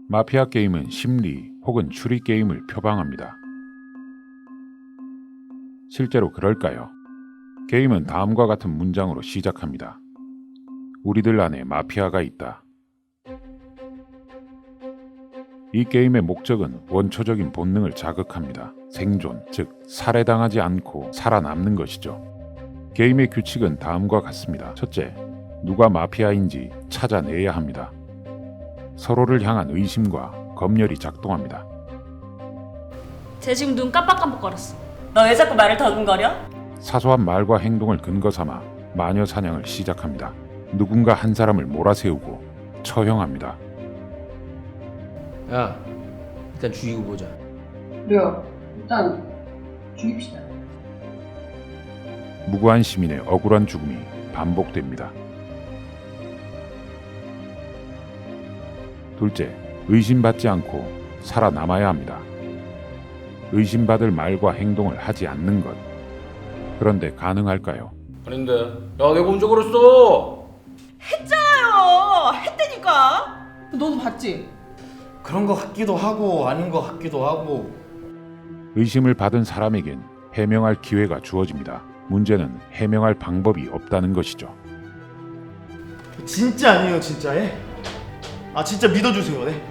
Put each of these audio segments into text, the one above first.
마피아 게임은 심리 혹은 추리 게임을 표방합니다. 실제로 그럴까요? 게임은 다음과 같은 문장으로 시작합니다. 우리들 안에 마피아가 있다. 이 게임의 목적은 원초적인 본능을 자극합니다. 생존, 즉 살해당하지 않고 살아남는 것이죠. 게임의 규칙은 다음과 같습니다. 첫째, 누가 마피아인지 찾아내야 합니다. 서로를 향한 의심과 검열이 작동합니다. 쟤 지금 눈 깜빡깜빡거렸어. 너 왜 자꾸 말을 더듬거려? 사소한 말과 행동을 근거 삼아 마녀 사냥을 시작합니다. 누군가 한 사람을 몰아세우고 처형합니다. 야, 일단 죽이고 보자. 그래요. 일단 죽입시다. 무고한 시민의 억울한 죽음이 반복됩니다. 둘째, 의심받지 않고 살아남아야 합니다. 의심받을 말과 행동을 하지 않는 것. 그런데 가능할까요? 아닌데. 야, 내가 언제 그랬어? 했잖아요. 했다니까. 너도 봤지? 그런 거 같기도 하고 아닌 거 같기도 하고. 의심을 받은 사람에겐 해명할 기회가 주어집니다. 문제는 해명할 방법이 없다는 것이죠. 진짜 아니에요, 진짜. 아, 진짜 믿어주세요. 네.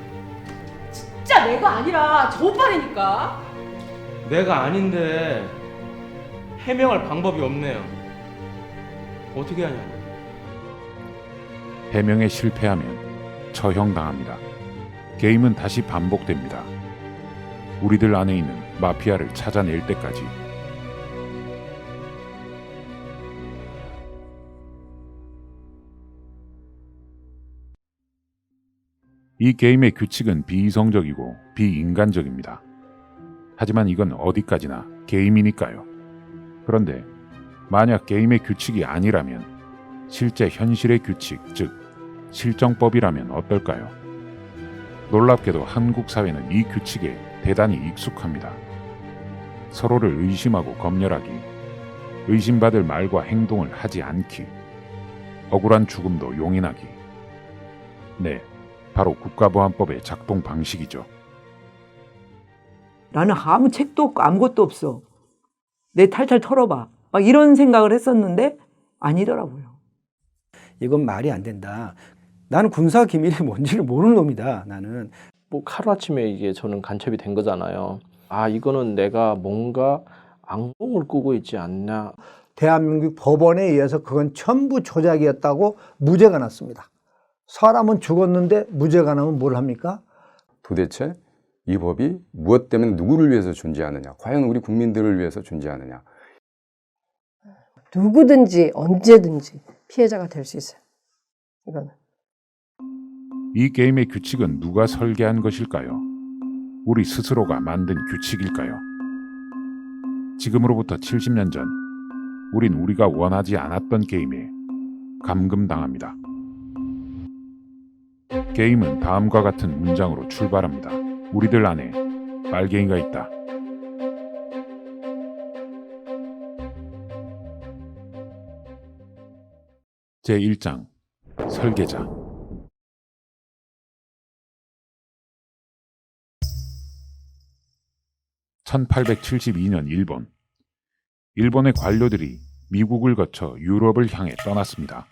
진짜 내가 아니라 저 오빠라니까. 내가 아닌데 해명할 방법이 없네요. 어떻게 하냐고. 해명에 실패하면 처형당합니다. 게임은 다시 반복됩니다. 우리들 안에 있는 마피아를 찾아낼 때까지. 이 게임의 규칙은 비이성적이고 비인간적입니다. 하지만 이건 어디까지나 게임이니까요. 그런데 만약 게임의 규칙이 아니라면 실제 현실의 규칙, 즉 실정법이라면 어떨까요? 놀랍게도 한국 사회는 이 규칙에 대단히 익숙합니다. 서로를 의심하고 검열하기, 의심받을 말과 행동을 하지 않기, 억울한 죽음도 용인하기. 네, 바로 국가보안법의 작동 방식이죠. 나는 아무 책도 없고 아무것도 없어. 내 탈탈 털어봐. 막 이런 생각을 했었는데 아니더라고요. 이건 말이 안 된다. 나는 군사 기밀이 뭔지를 모르는 놈이다. 나는. 뭐 하루아침에 이게 저는 간첩이 된 거잖아요. 아, 이거는 내가 뭔가 악몽을 꾸고 있지 않냐. 대한민국 법원에 의해서 그건 전부 조작이었다고 무죄가 났습니다. 사람은 죽었는데 무죄가 나면 뭘 합니까? 도대체 이 법이 무엇 때문에 누구를 위해서 존재하느냐, 과연 우리 국민들을 위해서 존재하느냐. 누구든지 언제든지 피해자가 될 수 있어요. 이거는. 이 게임의 규칙은 누가 설계한 것일까요? 우리 스스로가 만든 규칙일까요? 지금으로부터 70년 전, 우린 우리가 원하지 않았던 게임에 감금당합니다. 게임은 다음과 같은 문장으로 출발합니다. 우리들 안에 빨갱이가 있다. 제1장 설계자. (1872년) 일본의 관료들이 미국을 거쳐 유럽을 향해 떠났습니다.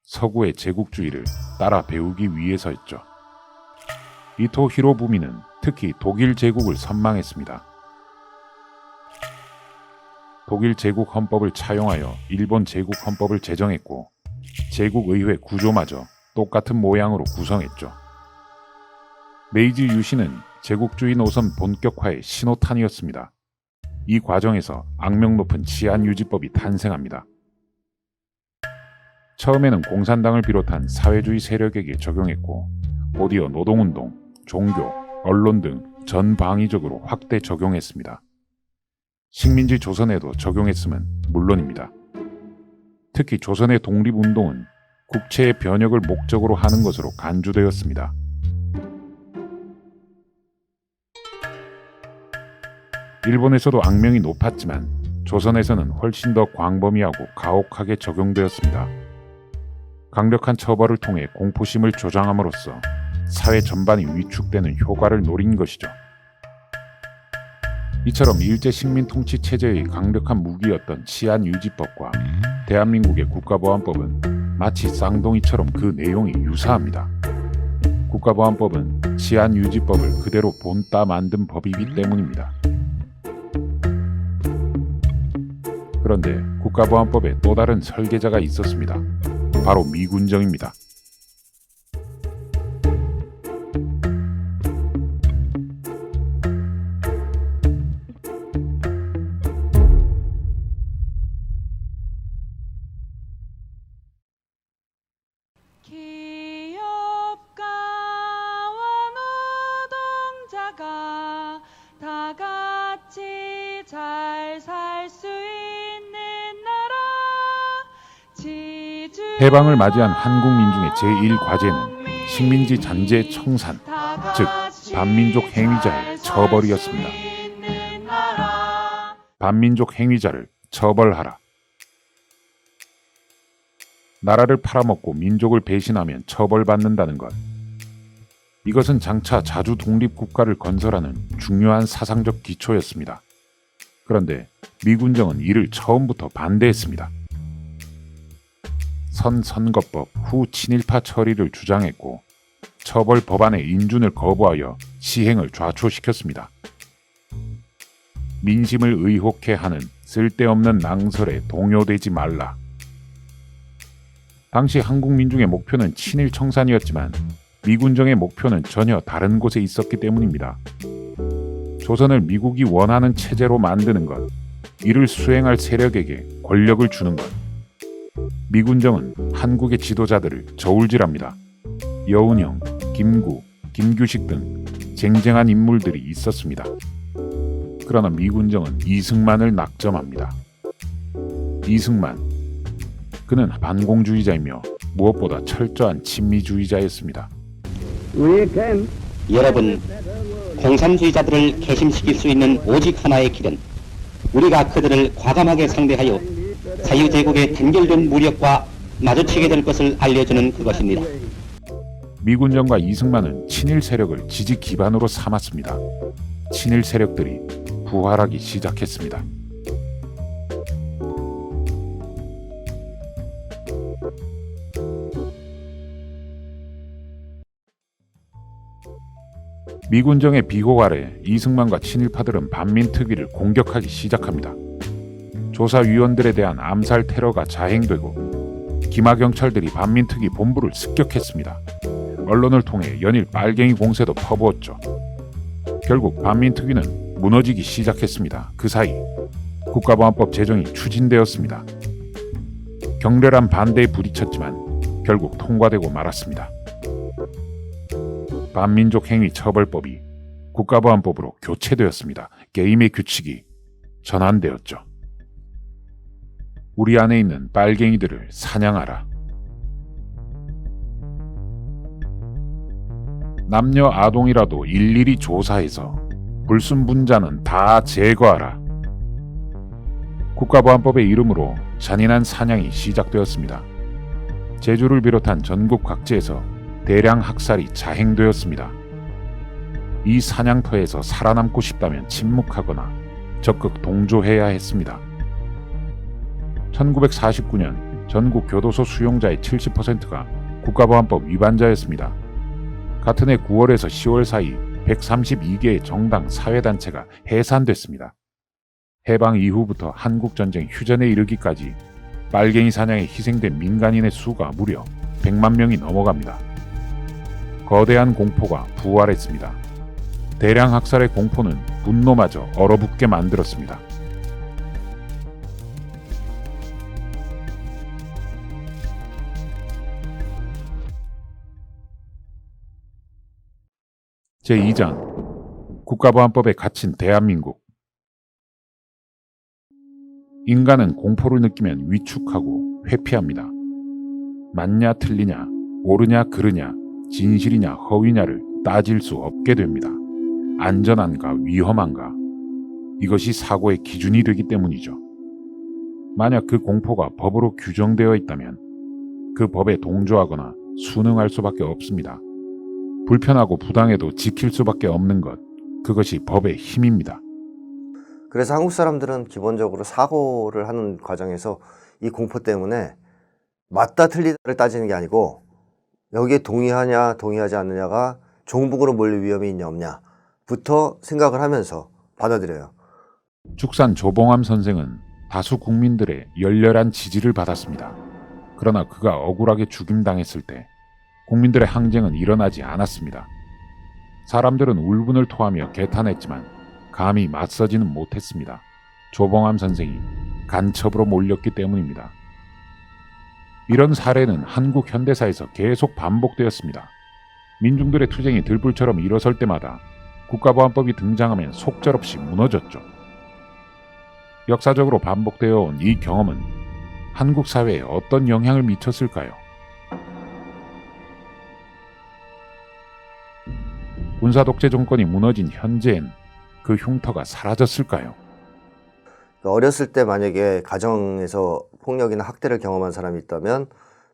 서구의 제국주의를 따라 배우기 위해서였죠. 이토 히로부미는 특히 독일 제국을 선망했습니다. 독일 제국 헌법을 차용하여 일본 제국 헌법을 제정했고 제국의회 구조마저 똑같은 모양으로 구성했죠. 메이지 유신은 제국주의 노선 본격화의 신호탄이었습니다. 이 과정에서 악명 높은 치안유지법이 탄생합니다. 처음에는 공산당을 비롯한 사회주의 세력에게 적용했고 곧이어 노동운동, 종교, 언론 등 전방위적으로 확대 적용했습니다. 식민지 조선에도 적용했음은 물론입니다. 특히 조선의 독립운동은 국채의 변혁을 목적으로 하는 것으로 간주되었습니다. 일본에서도 악명이 높았지만 조선에서는 훨씬 더 광범위하고 가혹하게 적용되었습니다. 강력한 처벌을 통해 공포심을 조장함으로써 사회 전반이 위축되는 효과를 노린 것이죠. 이처럼 일제 식민 통치 체제의 강력한 무기였던 치안유지법과 대한민국의 국가보안법은 마치 쌍둥이처럼 그 내용이 유사합니다. 국가보안법은 치안유지법을 그대로 본따 만든 법이기 때문입니다. 그런데 국가보안법에 또 다른 설계자가 있었습니다. 바로 미군정입니다. 기업가와 노동자가 다 같이 잘 살 수 있는 나라. 해방을 맞이한 한국 민중의 제1과제는 식민지 잔재 청산, 즉 반민족 행위자의 처벌이었습니다. 반민족 행위자를 처벌하라. 나라를 팔아먹고 민족을 배신하면 처벌받는다는 것. 이것은 장차 자주 독립국가를 건설하는 중요한 사상적 기초였습니다. 그런데 미군정은 이를 처음부터 반대했습니다. 선거법 후 친일파 처리를 주장했고 처벌 법안의 인준을 거부하여 시행을 좌초시켰습니다. 민심을 의혹해 하는 쓸데없는 낭설에 동요되지 말라. 당시 한국 민중의 목표는 친일 청산이었지만 미군정의 목표는 전혀 다른 곳에 있었기 때문입니다. 조선을 미국이 원하는 체제로 만드는 것, 이를 수행할 세력에게 권력을 주는 것. 미군정은 한국의 지도자들을 저울질합니다. 여운형, 김구, 김규식 등 쟁쟁한 인물들이 있었습니다. 그러나 미군정은 이승만을 낙점합니다. 이승만, 그는 반공주의자이며 무엇보다 철저한 친미주의자였습니다. 여러분, 공산주의자들을 개심시킬 수 있는 오직 하나의 길은 우리가 그들을 과감하게 상대하여 자유제국의 단결된 무력과 마주치게 될 것을 알려주는 그것입니다. 미군정과 이승만은 친일 세력을 지지 기반으로 삼았습니다. 친일 세력들이 부활하기 시작했습니다. 미군정의 비호 아래 이승만과 친일파들은 반민특위를 공격하기 시작합니다. 조사위원들에 대한 암살 테러가 자행되고 기마경찰들이 반민특위 본부를 습격했습니다. 언론을 통해 연일 빨갱이 공세도 퍼부었죠. 결국 반민특위는 무너지기 시작했습니다. 그 사이 국가보안법 제정이 추진되었습니다. 격렬한 반대에 부딪혔지만 결국 통과되고 말았습니다. 반민족 행위 처벌법이 국가보안법으로 교체되었습니다. 게임의 규칙이 전환되었죠. 우리 안에 있는 빨갱이들을 사냥하라. 남녀 아동이라도 일일이 조사해서 불순분자는 다 제거하라. 국가보안법의 이름으로 잔인한 사냥이 시작되었습니다. 제주를 비롯한 전국 각지에서 대량 학살이 자행되었습니다. 이 사냥터에서 살아남고 싶다면 침묵하거나 적극 동조해야 했습니다. 1949년 전국 교도소 수용자의 70%가 국가보안법 위반자였습니다. 같은 해 9월에서 10월 사이 132개의 정당 사회단체가 해산됐습니다. 해방 이후부터 한국전쟁 휴전에 이르기까지 빨갱이 사냥에 희생된 민간인의 수가 무려 100만 명이 넘어갑니다. 거대한 공포가 부활했습니다. 대량 학살의 공포는 분노마저 얼어붙게 만들었습니다. 제2장 국가보안법에 갇힌 대한민국. 인간은 공포를 느끼면 위축하고 회피합니다. 맞냐 틀리냐, 옳으냐 그르냐, 진실이냐 허위냐를 따질 수 없게 됩니다. 안전한가 위험한가, 이것이 사고의 기준이 되기 때문이죠. 만약 그 공포가 법으로 규정되어 있다면 그 법에 동조하거나 순응할 수밖에 없습니다. 불편하고 부당해도 지킬 수밖에 없는 것, 그것이 법의 힘입니다. 그래서 한국 사람들은 기본적으로 사고를 하는 과정에서 이 공포 때문에 맞다 틀리다를 따지는 게 아니고 여기에 동의하냐 동의하지 않느냐가 종북으로 몰릴 위험이 있냐 없냐부터 생각을 하면서 받아들여요. 축산 조봉암 선생은 다수 국민들의 열렬한 지지를 받았습니다. 그러나 그가 억울하게 죽임당했을 때 국민들의 항쟁은 일어나지 않았습니다. 사람들은 울분을 토하며 개탄했지만 감히 맞서지는 못했습니다. 조봉암 선생이 간첩으로 몰렸기 때문입니다. 이런 사례는 한국 현대사에서 계속 반복되었습니다. 민중들의 투쟁이 들불처럼 일어설 때마다 국가보안법이 등장하면 속절없이 무너졌죠. 역사적으로 반복되어 온 이 경험은 한국 사회에 어떤 영향을 미쳤을까요? 군사독재 정권이 무너진 현재엔 그 흉터가 사라졌을까요? 어렸을 때 만약에 가정에서 폭력이나 학대를 경험한 사람이 있다면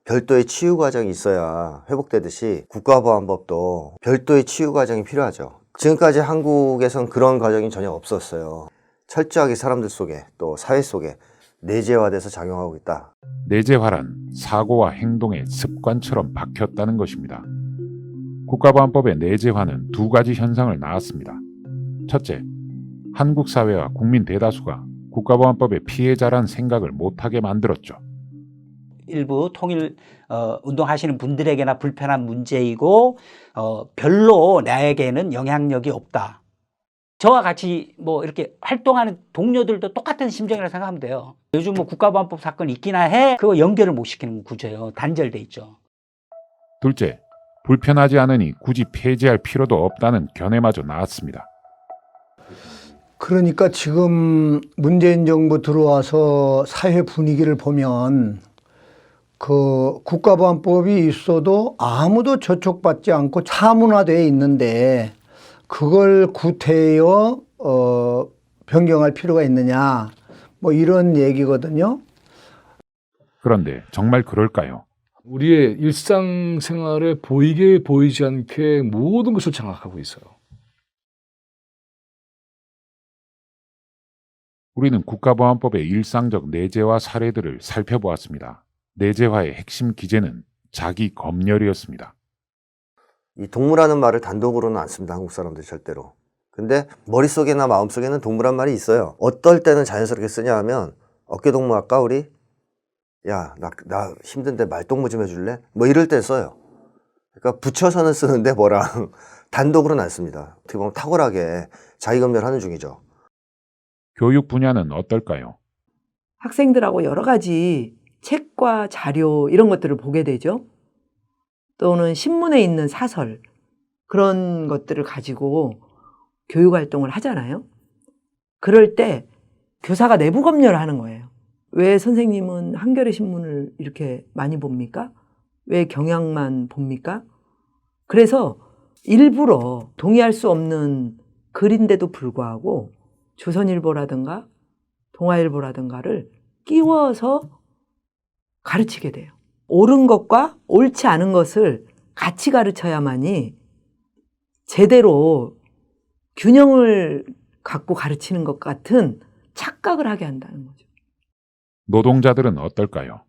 별도의 치유 과정이 있어야 회복되듯이 국가보안법도 별도의 치유 과정이 필요하죠. 지금까지 한국에선 그런 과정이 전혀 없었어요. 철저하게 사람들 속에 또 사회 속에 내재화돼서 작용하고 있다. 내재화란 사고와 행동의 습관처럼 박혔다는 것입니다. 국가보안법의 내재화는 두 가지 현상을 낳았습니다. 첫째, 한국 사회와 국민 대다수가 국가보안법의 피해자란 생각을 못하게 만들었죠. 일부 통일 운동하시는 분들에게나 불편한 문제이고 별로 나에게는 영향력이 없다. 저와 같이 뭐 이렇게 활동하는 동료들도 똑같은 심정이라고 생각하면 돼요. 요즘 뭐 국가보안법 사건이 있기나 해 그거 연결을 못 시키는 구조예요. 단절돼 있죠. 둘째, 불편하지 않으니 굳이 폐지할 필요도 없다는 견해마저 나왔습니다. 그러니까 지금 문재인 정부 들어와서 사회 분위기를 보면 그 국가보안법이 있어도 아무도 저촉받지 않고 차문화되어 있는데 그걸 구태여 변경할 필요가 있느냐 뭐 이런 얘기거든요. 그런데 정말 그럴까요? 우리의 일상생활에 보이게 보이지 않게 모든 것을 장악하고 있어요. 우리는 국가보안법의 일상적 내재화 사례들을 살펴보았습니다. 내재화의 핵심 기제는 자기 검열이었습니다. 이 동무라는 말을 단독으로는 안 씁니다. 한국 사람들 절대로. 근데 머릿속에나 마음속에는 동무란 말이 있어요. 어떨 때는 자연스럽게 쓰냐 하면 어깨 동무 할까 우리? 야, 나 힘든데 말동무 좀 해줄래? 뭐 이럴 때 써요. 그러니까 붙여서는 쓰는데 뭐랑 단독으로는 안 씁니다. 어떻게 보면 탁월하게 자기 검열하는 중이죠. 교육 분야는 어떨까요? 학생들하고 여러 가지 책과 자료 이런 것들을 보게 되죠. 또는 신문에 있는 사설 그런 것들을 가지고 교육활동을 하잖아요. 그럴 때 교사가 내부 검열을 하는 거예요. 왜 선생님은 한겨레 신문을 이렇게 많이 봅니까? 왜 경향만 봅니까? 그래서 일부러 동의할 수 없는 글인데도 불구하고 조선일보라든가 동아일보라든가를 끼워서 가르치게 돼요. 옳은 것과 옳지 않은 것을 같이 가르쳐야만이 제대로 균형을 갖고 가르치는 것 같은 착각을 하게 한다는 거죠. 노동자들은 어떨까요?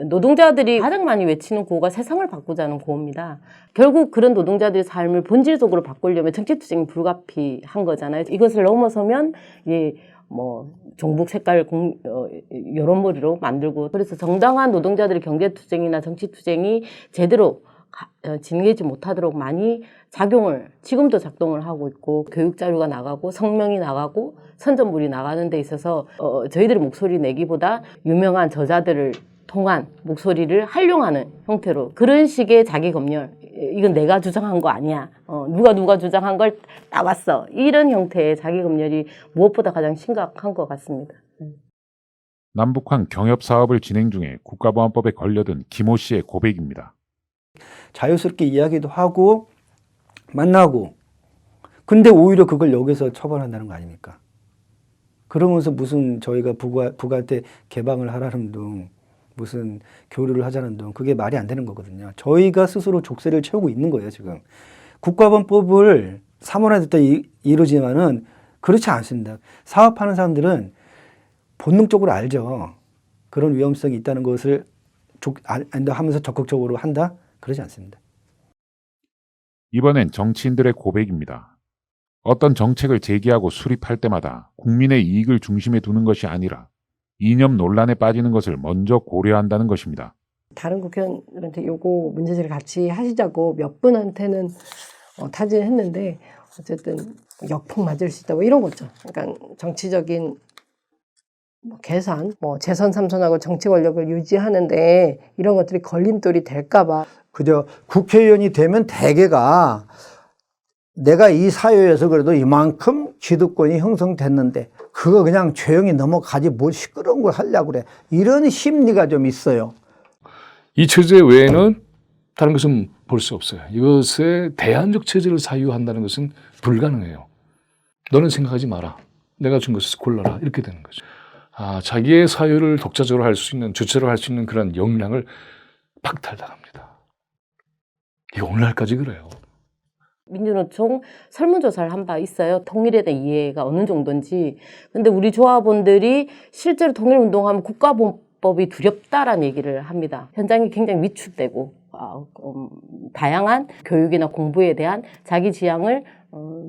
노동자들이 가장 많이 외치는 구호가 세상을 바꾸자는 구호입니다. 결국 그런 노동자들의 삶을 본질적으로 바꾸려면 정치투쟁이 불가피한 거잖아요. 이것을 넘어서면 뭐 종북 색깔 여론몰이로 만들고 그래서 정당한 노동자들의 경제투쟁이나 정치투쟁이 제대로 진행되지 못하도록 많이 지금도 작동을 하고 있고 교육자료가 나가고 성명이 나가고 선전물이 나가는 데 있어서 저희들의 목소리 내기보다 유명한 저자들을 통한 목소리를 활용하는 형태로 그런 식의 자기 검열 이건 내가 주장한 거 아니야 누가 주장한 걸 따왔어 이런 형태의 자기 검열이 무엇보다 가장 심각한 것 같습니다. 남북한 경협사업을 진행 중에 국가보안법에 걸려든 김호 씨의 고백입니다. 자유스럽게 이야기도 하고 만나고 근데 오히려 그걸 여기서 처벌한다는 거 아닙니까? 그러면서 무슨 저희가 북한테 개방을 하라는 둥 무슨 교류를 하자는 둥 그게 말이 안 되는 거거든요. 저희가 스스로 족쇄를 채우고 있는 거예요, 지금. 국가범법을 사문화됐다 이루지만은 그렇지 않습니다. 사업하는 사람들은 본능적으로 알죠. 그런 위험성이 있다는 것을 안다 하면서 적극적으로 한다? 그러지 않습니다. 이번엔 정치인들의 고백입니다. 어떤 정책을 제기하고 수립할 때마다 국민의 이익을 중심에 두는 것이 아니라 이념 논란에 빠지는 것을 먼저 고려한다는 것입니다. 다른 국회의원한테 요거 문제제기를 같이 하시자고 몇 분한테는 타진을 했는데 어쨌든 역풍 맞을 수 있다 뭐 이런 거죠. 그러니까 정치적인 계산, 재선 삼선하고 정치 권력을 유지하는데 이런 것들이 걸림돌이 될까봐. 그저 국회의원이 되면 대개가 내가 이 사회에서 그래도 이만큼 기득권이 형성됐는데 그거 그냥 조용히 넘어가지 뭘 시끄러운 걸 하려고 그래. 이런 심리가 좀 있어요. 이 체제 외에는 다른 것은 볼 수 없어요. 이것에 대안적 체제를 사유한다는 것은 불가능해요. 너는 생각하지 마라. 내가 준 것에서 골라라. 이렇게 되는 거죠. 자기의 사유를 독자적으로 할 수 있는, 주체로 할 수 있는 그런 역량을 박탈당합니다. 이거 오늘날까지 그래요. 민주노총 설문조사를 한 바 있어요. 통일에 대한 이해가 어느 정도인지. 근데 우리 조합원들이 실제로 통일운동하면 국가보훈법이 두렵다라는 얘기를 합니다. 현장이 굉장히 위축되고 다양한 교육이나 공부에 대한 자기 지향을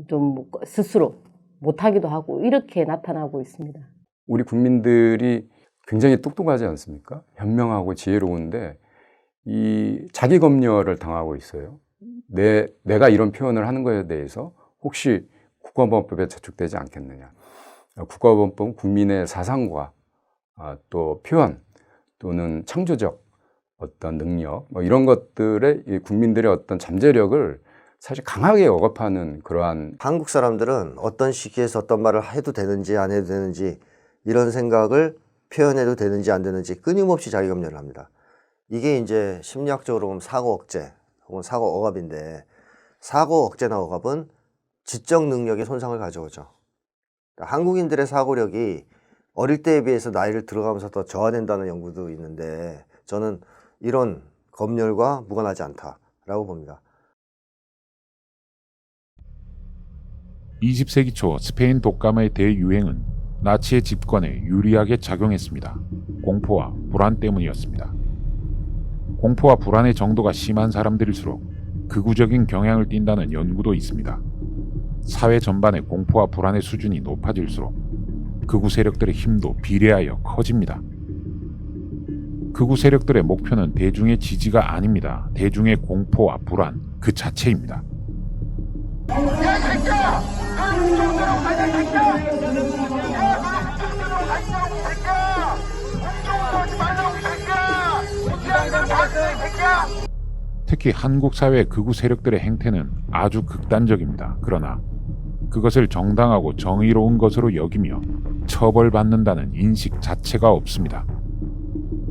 좀 스스로 못하기도 하고 이렇게 나타나고 있습니다. 우리 국민들이 굉장히 똑똑하지 않습니까? 현명하고 지혜로운데 이 자기 검열을 당하고 있어요. 내가 이런 표현을 하는 것에 대해서 혹시 국가보훈법에 저촉되지 않겠느냐. 국가보훈법은 국민의 사상과 또 표현 또는 창조적 어떤 능력 이런 것들의 국민들의 어떤 잠재력을 사실 강하게 억압하는 그러한. 한국 사람들은 어떤 시기에서 어떤 말을 해도 되는지 안 해도 되는지 이런 생각을 표현해도 되는지 안 되는지 끊임없이 자기 검열을 합니다. 이게 이제 심리학적으로 보면 사고 억제 혹은 사고 억압인데, 사고 억제나 억압은 지적 능력의 손상을 가져오죠. 그러니까 한국인들의 사고력이 어릴 때에 비해서 나이를 들어가면서 더 저하된다는 연구도 있는데 저는 이런 검열과 무관하지 않다라고 봅니다. 20세기 초 스페인 독감의 대유행은 나치의 집권에 유리하게 작용했습니다. 공포와 불안 때문이었습니다. 공포와 불안의 정도가 심한 사람들일수록 극우적인 경향을 띈다는 연구도 있습니다. 사회 전반의 공포와 불안의 수준이 높아질수록 극우 세력들의 힘도 비례하여 커집니다. 극우 세력들의 목표는 대중의 지지가 아닙니다. 대중의 공포와 불안 그 자체입니다. 특히 한국 사회 극우 세력들의 행태는 아주 극단적입니다. 그러나 그것을 정당하고 정의로운 것으로 여기며 처벌받는다는 인식 자체가 없습니다.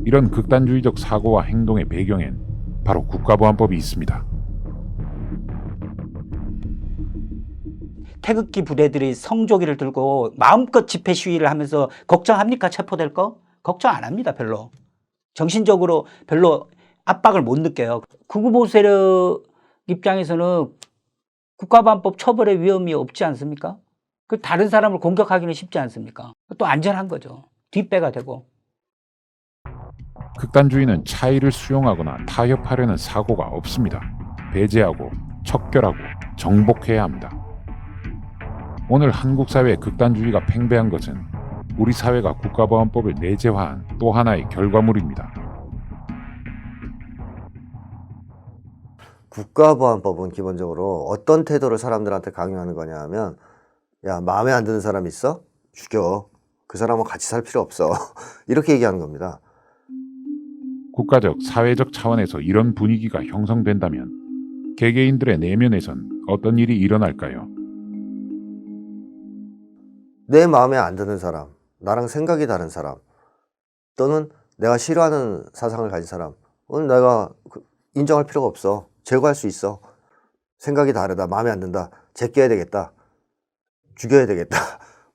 이런 극단주의적 사고와 행동의 배경엔 바로 국가보안법이 있습니다. 태극기 부대들이 성조기를 들고 마음껏 집회 시위를 하면서 걱정합니까? 체포될 거? 걱정 안 합니다. 별로. 정신적으로 별로 압박을 못 느껴요. 극우보수 세력 입장에서는 국가보안법 처벌의 위험이 없지 않습니까? 그 다른 사람을 공격하기는 쉽지 않습니까? 또 안전한 거죠. 뒷배가 되고. 극단주의는 차이를 수용하거나 타협하려는 사고가 없습니다. 배제하고 척결하고 정복해야 합니다. 오늘 한국 사회의 극단주의가 팽배한 것은 우리 사회가 국가보안법을 내재화한 또 하나의 결과물입니다. 국가보안법은 기본적으로 어떤 태도를 사람들한테 강요하는 거냐 하면, 야, 마음에 안 드는 사람 있어? 죽여. 그 사람하고 같이 살 필요 없어. 이렇게 얘기하는 겁니다. 국가적, 사회적 차원에서 이런 분위기가 형성된다면 개개인들의 내면에선 어떤 일이 일어날까요? 내 마음에 안 드는 사람, 나랑 생각이 다른 사람, 또는 내가 싫어하는 사상을 가진 사람은 내가 인정할 필요가 없어. 제거할 수 있어. 생각이 다르다, 마음에 안 든다, 제껴야 되겠다, 죽여야 되겠다,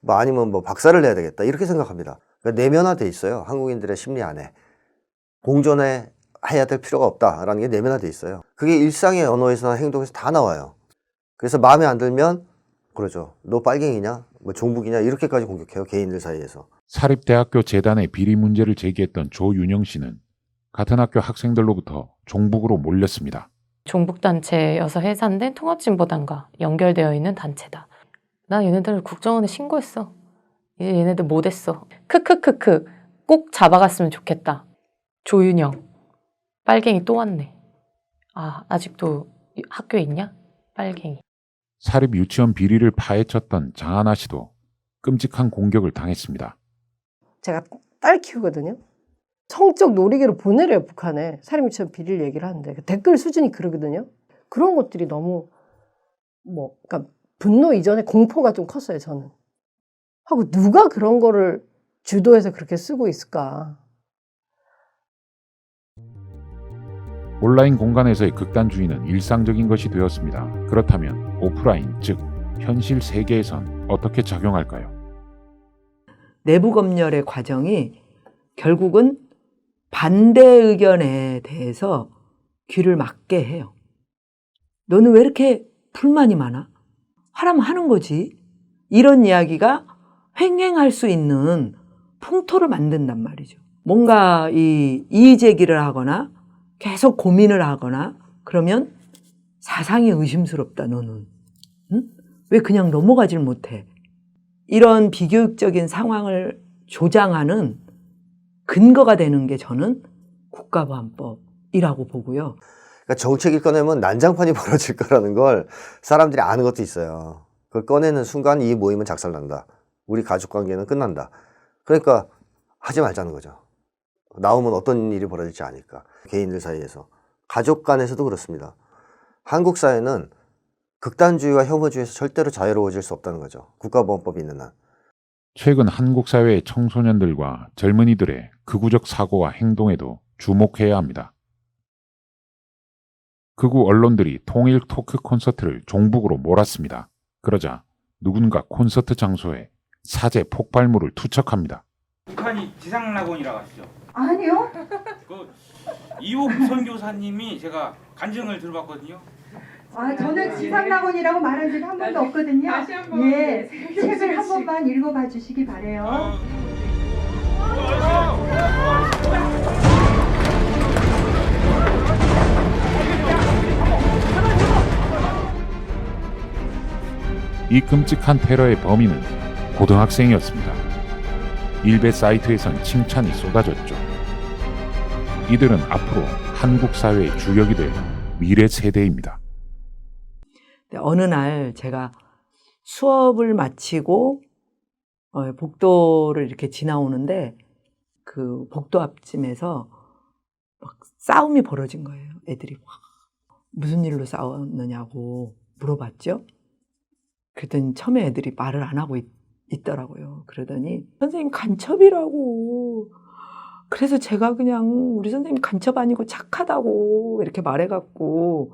아니면 박살을 내야 되겠다, 이렇게 생각합니다. 그러니까 내면화돼 있어요. 한국인들의 심리 안에. 공존해야 될 필요가 없다라는 게 내면화돼 있어요. 그게 일상의 언어에서나 행동에서 다 나와요. 그래서 마음에 안 들면 그러죠. 너 빨갱이냐? 뭐 종북이냐? 이렇게까지 공격해요. 개인들 사이에서. 사립대학교 재단의 비리 문제를 제기했던 조윤영 씨는 같은 학교 학생들로부터 종북으로 몰렸습니다. 종북단체여서 해산된 통합진보단과 연결되어 있는 단체다. 나 얘네들 국정원에 신고했어. 이제 얘네들 못했어. 크크크크 꼭 잡아갔으면 좋겠다. 조윤영 빨갱이 또 왔네. 아 아직도 학교에 있냐? 빨갱이. 사립 유치원 비리를 파헤쳤던 장하나 씨도 끔찍한 공격을 당했습니다. 제가 딸 키우거든요. 성적 놀이개로 보내래요, 북한에. 사립유치원 비리를 얘기를 하는데. 댓글 수준이 그러거든요. 그런 것들이 너무, 그러니까 분노 이전에 공포가 좀 컸어요, 저는. 하고, 누가 그런 거를 주도해서 그렇게 쓰고 있을까. 온라인 공간에서의 극단주의는 일상적인 것이 되었습니다. 그렇다면 오프라인, 즉 현실 세계에선 어떻게 작용할까요? 내부 검열의 과정이 결국은 반대 의견에 대해서 귀를 막게 해요. 너는 왜 이렇게 불만이 많아? 하라면 하는 거지. 이런 이야기가 횡행할 수 있는 풍토를 만든단 말이죠. 뭔가 이의 제기를 하거나 계속 고민을 하거나 그러면 사상이 의심스럽다 너는. 응? 왜 그냥 넘어가질 못해? 이런 비교육적인 상황을 조장하는 근거가 되는 게 저는 국가보안법이라고 보고요. 그러니까 정책을 꺼내면 난장판이 벌어질 거라는 걸 사람들이 아는 것도 있어요. 그걸 꺼내는 순간 이 모임은 작살난다. 우리 가족관계는 끝난다. 그러니까 하지 말자는 거죠. 나오면 어떤 일이 벌어질지 아니까. 개인들 사이에서. 가족 간에서도 그렇습니다. 한국 사회는 극단주의와 혐오주의에서 절대로 자유로워질 수 없다는 거죠. 국가보안법이 있는 한. 최근 한국 사회의 청소년들과 젊은이들의 극우적 사고와 행동에도 주목해야 합니다. 극우 언론들이 통일 토크 콘서트를 종북으로 몰았습니다. 그러자 누군가 콘서트 장소에 사제 폭발물을 투척합니다. 북한이 지상낙원이라고 하시죠? 아니요. 그 이옥 선교사님이 제가 간증을 들어봤거든요. 아, 저는 지상낙원이라고 말한 적이 한 번도 없거든요. 다시 한번 예, 책을 한 번만 읽어봐 주시기 바래요. 이 끔찍한 테러의 범인은 고등학생이었습니다. 일베 사이트에선 칭찬이 쏟아졌죠. 이들은 앞으로 한국 사회의 주역이 될 미래 세대입니다. 어느 날 제가 수업을 마치고 복도를 이렇게 지나오는데 그 복도 앞쯤에서 막 싸움이 벌어진 거예요. 애들이 무슨 일로 싸웠느냐고 물어봤죠. 그랬더니 처음에 애들이 말을 안 하고 있더라고요. 그러더니 선생님 간첩이라고. 그래서 제가 그냥 우리 선생님 간첩 아니고 착하다고 이렇게 말해갖고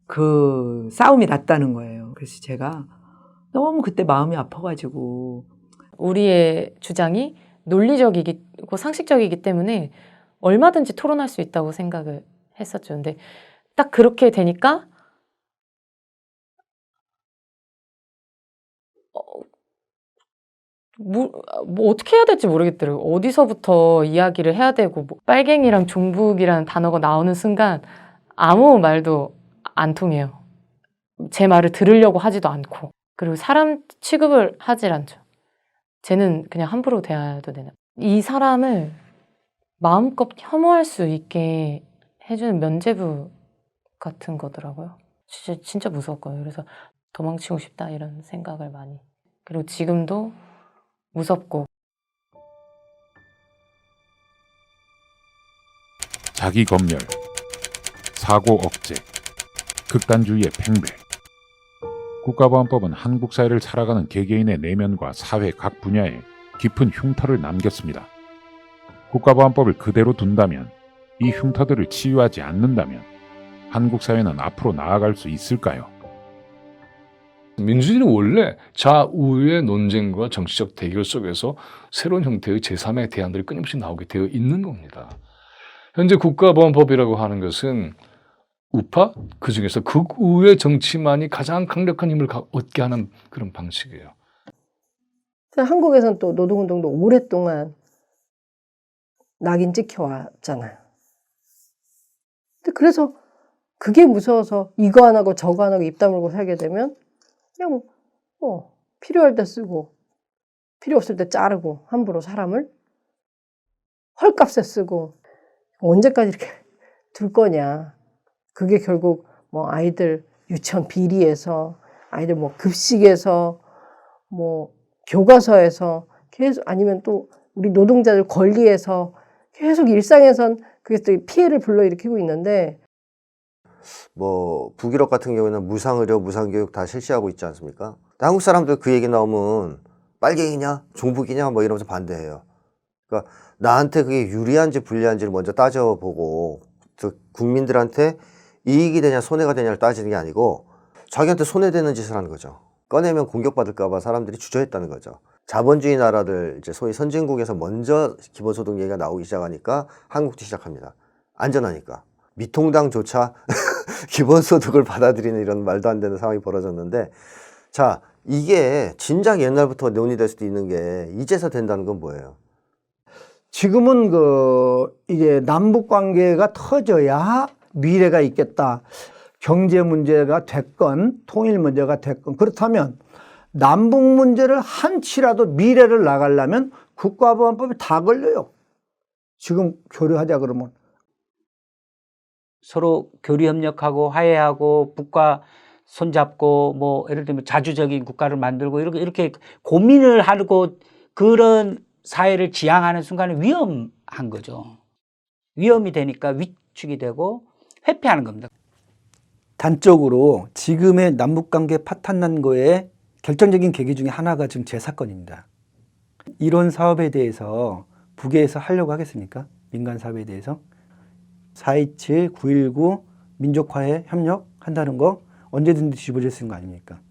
그 싸움이 났다는 거예요. 그래서 제가 너무 그때 마음이 아파가지고. 우리의 주장이 논리적이고 상식적이기 때문에 얼마든지 토론할 수 있다고 생각을 했었죠. 근데 딱 그렇게 되니까 뭐 어떻게 해야 될지 모르겠더라고요. 어디서부터 이야기를 해야 되고 빨갱이랑 종북이라는 단어가 나오는 순간 아무 말도 안 통해요. 제 말을 들으려고 하지도 않고 그리고 사람 취급을 하질 않죠. 쟤는 그냥 함부로 대해도 되나. 이 사람을 마음껏 혐오할 수 있게 해주는 면죄부 같은 거더라고요. 진짜 무서웠거든요. 그래서 도망치고 싶다 이런 생각을 많이. 그리고 지금도 무섭고. 자기 검열, 사고 억제, 극단주의의 팽배. 국가보안법은 한국 사회를 살아가는 개개인의 내면과 사회 각 분야에 깊은 흉터를 남겼습니다. 국가보안법을 그대로 둔다면, 이 흉터들을 치유하지 않는다면 한국 사회는 앞으로 나아갈 수 있을까요? 민주주의는 원래 좌우의 논쟁과 정치적 대결 속에서 새로운 형태의 제3의 대안들이 끊임없이 나오게 되어 있는 겁니다. 현재 국가보안법이라고 하는 것은 우파, 그중에서 극우의 정치만이 가장 강력한 힘을 얻게 하는 그런 방식이에요. 한국에서는 또 노동운동도 오랫동안 낙인 찍혀왔잖아요. 근데 그래서 그게 무서워서 이거 안 하고 저거 안 하고 입 다물고 살게 되면 그냥 필요할 때 쓰고 필요 없을 때 자르고 함부로 사람을 헐값에 쓰고 언제까지 이렇게 둘 거냐. 그게 결국 뭐 아이들 유치원 비리에서 아이들 뭐 급식에서 뭐 교과서에서 계속 아니면 또 우리 노동자들 권리에서 계속 일상에선 그게 또 피해를 불러일으키고 있는데 뭐 북유럽 같은 경우에는 무상의료, 무상교육 다 실시하고 있지 않습니까? 한국 사람들 그 얘기 나오면 빨갱이냐, 종북이냐 뭐 이러면서 반대해요. 그러니까 나한테 그게 유리한지 불리한지를 먼저 따져보고 국민들한테 이익이 되냐 손해가 되냐를 따지는 게 아니고 자기한테 손해되는 짓을 하는 거죠. 꺼내면 공격받을까 봐 사람들이 주저했다는 거죠. 자본주의 나라들 이제 소위 선진국에서 먼저 기본소득 얘기가 나오기 시작하니까 한국도 시작합니다. 안전하니까. 미통당조차 기본소득을 받아들이는 이런 말도 안 되는 상황이 벌어졌는데, 자, 이게 진작 옛날부터 논의될 수도 있는 게 이제서 된다는 건 뭐예요? 지금은 이제 남북 관계가 터져야 미래가 있겠다. 경제 문제가 됐건 통일 문제가 됐건 그렇다면 남북 문제를 한치라도 미래를 나가려면 국가보안법이 다 걸려요. 지금 교류하자 그러면. 서로 교류 협력하고 화해하고 북과 손잡고 뭐 예를 들면 자주적인 국가를 만들고 이렇게 고민을 하고 그런 사회를 지향하는 순간에 위험한 거죠. 위험이 되니까 위축이 되고 회피하는 겁니다. 단적으로 지금의 남북관계 파탄난 거에 결정적인 계기 중에 하나가 지금 제 사건입니다. 이런 사업에 대해서 북에서 하려고 하겠습니까? 민간 사업에 대해서 4.27, 9.19 민족화에 협력한다는 거 언제든지 뒤집어질 수 있는 거 아닙니까?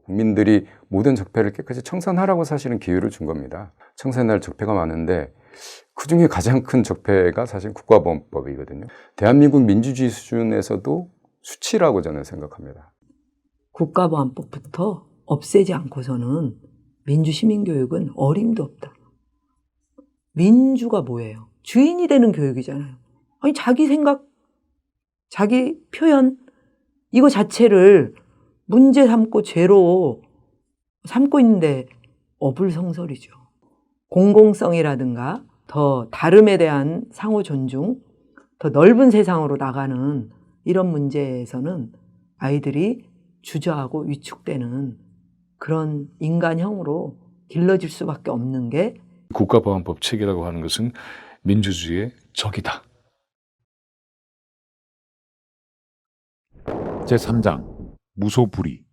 국민들이 모든 적폐를 깨끗이 청산하라고 사실은 기회를 준 겁니다. 청산할 적폐가 많은데 그중에 가장 큰 적폐가 사실 국가보안법이거든요. 대한민국 민주주의 수준에서도 수치라고 저는 생각합니다. 국가보안법부터 없애지 않고서는 민주시민교육은 어림도 없다. 민주가 뭐예요? 주인이 되는 교육이잖아요. 아니 자기 생각, 자기 표현 이거 자체를 문제 삼고 죄로 삼고 있는데 어불성설이죠. 공공성이라든가 더 다름에 대한 상호 존중, 더 넓은 세상으로 나가는 이런 문제에서는 아이들이 주저하고 위축되는 그런 인간형으로 길러질 수밖에 없는 게 국가보안법 체계라고 하는 것은 민주주의의 적이다. 제3장 무소불위.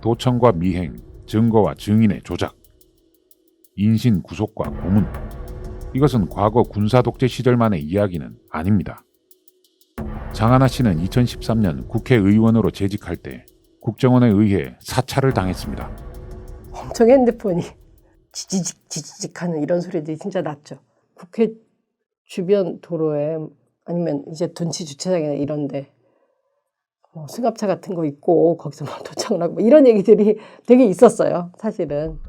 도청과 미행, 증거와 증인의 조작, 인신 구속과 고문. 이것은 과거 군사 독재 시절만의 이야기는 아닙니다. 장하나 씨는 2013년 국회의원으로 재직할 때 국정원에 의해 사찰을 당했습니다. 엄청 핸드폰이 지지직 하는 이런 소리들이 진짜 났죠. 국회 주변 도로에 아니면 이제 둔치 주차장이나 이런데 뭐 승합차 같은 거 있고 거기서 뭐 도착을 하고 뭐 이런 얘기들이 되게 있었어요. 사실은.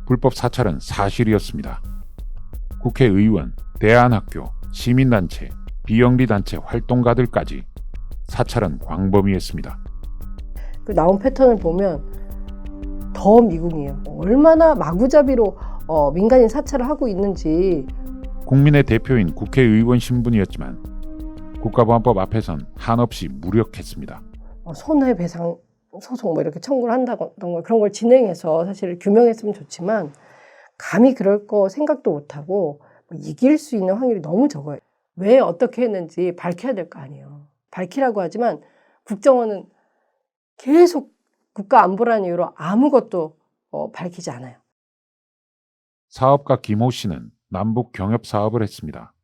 불법 사찰은 사실이었습니다. 국회의원, 대안학교, 시민단체, 비영리단체 활동가들까지 사찰은 광범위했습니다. 그 나온 패턴을 보면 더 미궁이에요. 얼마나 마구잡이로 민간인 사찰을 하고 있는지. 국민의 대표인 국회의원 신분이었지만 국가보안법 앞에선 한없이 무력했습니다. 손해배상 소송 뭐 이렇게 청구를 한다던가 그런 걸 진행해서 사실 규명했으면 좋지만 감히 그럴 거 생각도 못하고 이길 수 있는 확률이 너무 적어요. 왜 어떻게 했는지 밝혀야 될 거 아니에요. 밝히라고 하지만 국정원은 계속 국가안보라는 이유로 아무것도 밝히지 않아요. 사업가 김호 씨는 남북 경협 사업을 했습니다.